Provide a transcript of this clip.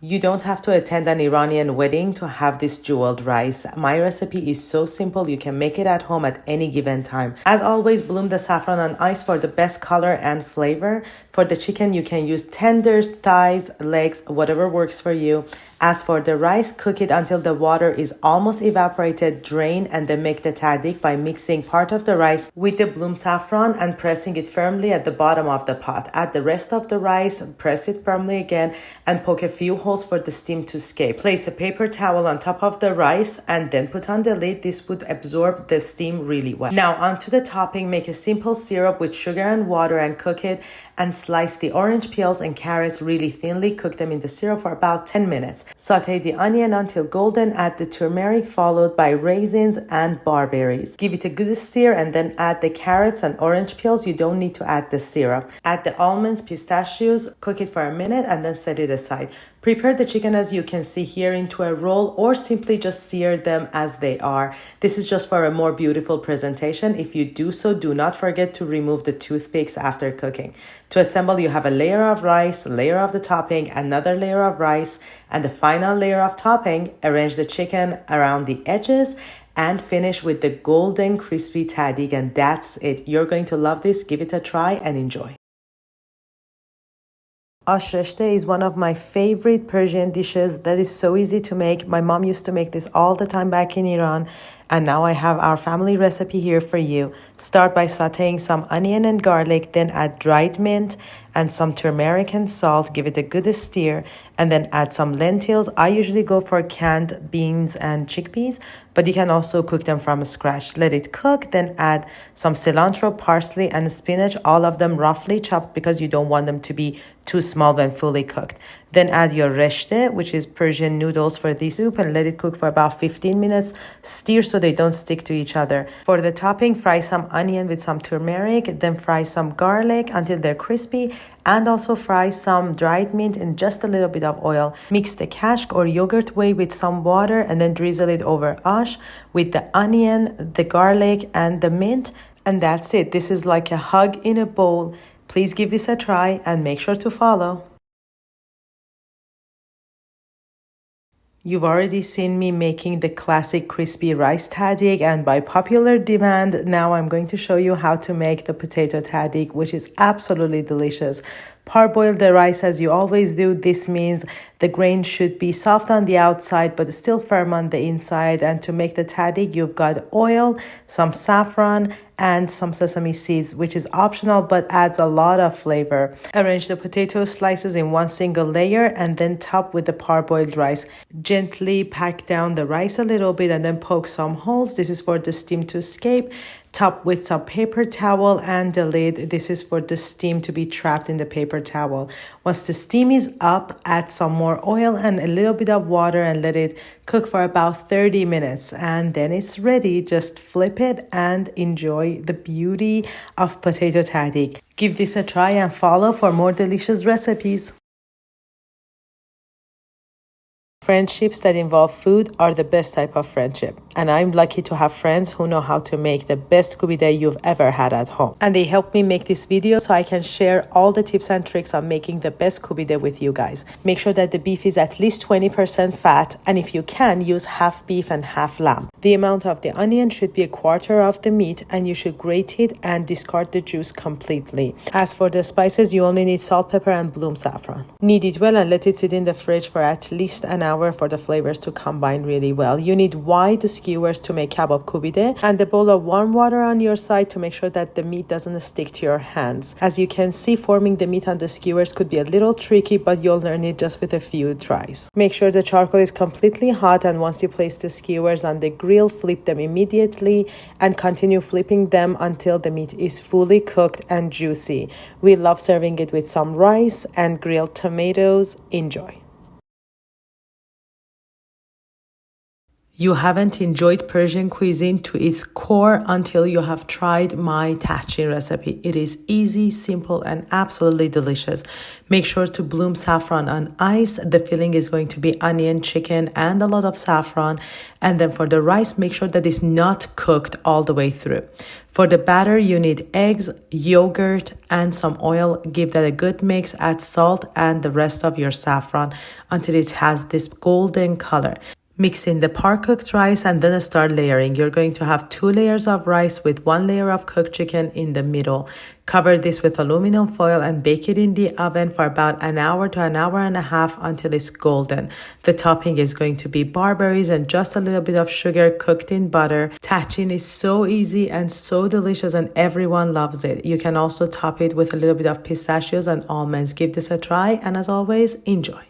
You don't have to attend an Iranian wedding to have this jeweled rice. My recipe is so simple you can make it at home at any given time. As always, bloom the saffron on ice for the best color and flavor. For the chicken, you can use tenders, thighs, legs, whatever works for you. As for the rice, cook it until the water is almost evaporated, drain, and then make the tahdig by mixing part of the rice with the bloom saffron and pressing it firmly at the bottom of the pot. Add the rest of the rice, press it firmly again, and poke a few holes for the steam to escape. Place a paper towel on top of the rice and then put on the lid. This would absorb the steam really well. Now onto the topping. Make a simple syrup with sugar and water and cook it, and slice the orange peels and carrots really thinly. Cook them in the syrup for about 10 minutes. Saute the onion until golden. Add the turmeric followed by raisins and barberries. Give it a good stir and then add the carrots and orange peels. You don't need to add the syrup. Add the almonds, pistachios. Cook it for a minute and then set it aside. Prepare the chicken as you can see here into a roll, or simply just sear them as they are. This is just for a more beautiful presentation. If you do so, do not forget to remove the toothpicks after cooking. To assemble, you have a layer of rice, a layer of the topping, another layer of rice, and the final layer of topping. Arrange the chicken around the edges and finish with the golden crispy tahdig, and that's it. You're going to love this. Give it a try and enjoy. Reshteh is one of my favorite Persian dishes that is so easy to make. My mom used to make this all the time back in Iran, and now I have our family recipe here for you. Start by sauteing some onion and garlic, then add dried mint and some turmeric and salt. Give it a good stir, and then add some lentils. I usually go for canned beans and chickpeas, but you can also cook them from scratch. Let it cook, then add some cilantro, parsley, and spinach, all of them roughly chopped because you don't want them to be too small when fully cooked. Then add your reshteh, which is Persian noodles, for this soup, and let it cook for about 15 minutes. Stir so they don't stick to each other. For the topping, fry some onion with some turmeric, then fry some garlic until they're crispy, and also fry some dried mint in just a little bit of oil. Mix the kashk or yogurt whey with some water and then drizzle it over ash with the onion, the garlic, and the mint. And that's it. This is like a hug in a bowl. Please give this a try and make sure to follow. You've already seen me making the classic crispy rice tahdig, and by popular demand, now I'm going to show you how to make the potato tahdig, which is absolutely delicious. Parboil the rice as you always do. This means the grain should be soft on the outside but still firm on the inside. And to make the tahdig, you've got oil, some saffron, and some sesame seeds, which is optional but adds a lot of flavor. Arrange the potato slices in one single layer and then top with the parboiled rice. Gently pack down the rice a little bit and then poke some holes. This is for the steam to escape. Top with some paper towel and the lid. This is for the steam to be trapped in the paper towel. Once the steam is up, add some more oil and a little bit of water and let it cook for about 30 minutes. And then it's ready. Just flip it and enjoy the beauty of potato tahdig. Give this a try and follow for more delicious recipes. Friendships that involve food are the best type of friendship, and I'm lucky to have friends who know how to make the best koobideh you've ever had at home. And they help me make this video so I can share all the tips and tricks on making the best koobideh with you guys. Make sure that the beef is at least 20% fat, and if you can, use half beef and half lamb. The amount of the onion should be a quarter of the meat, and you should grate it and discard the juice completely. As for the spices, you only need salt, pepper, and bloom saffron. Knead it well and let it sit in the fridge for at least an hour for the flavors to combine really well. You need wide skewers to make Kabob Koobideh and a bowl of warm water on your side to make sure that the meat doesn't stick to your hands. As you can see, forming the meat on the skewers could be a little tricky, but you'll learn it just with a few tries. Make sure the charcoal is completely hot, and once you place the skewers on the grill, flip them immediately and continue flipping them until the meat is fully cooked and juicy. We love serving it with some rice and grilled tomatoes. Enjoy. You haven't enjoyed Persian cuisine to its core until you have tried my Tahchin recipe. It is easy, simple, and absolutely delicious. Make sure to bloom saffron on ice. The filling is going to be onion, chicken, and a lot of saffron. And then for the rice, make sure that it's not cooked all the way through. For the batter, you need eggs, yogurt, and some oil. Give that a good mix. Add salt and the rest of your saffron until it has this golden color. Mix in the par-cooked rice and then start layering. You're going to have 2 layers of rice with 1 layer of cooked chicken in the middle. Cover this with aluminum foil and bake it in the oven for about an hour to an hour and a half until it's golden. The topping is going to be barberries and just a little bit of sugar cooked in butter. Tahchin is so easy and so delicious and everyone loves it. You can also top it with a little bit of pistachios and almonds. Give this a try and as always, enjoy.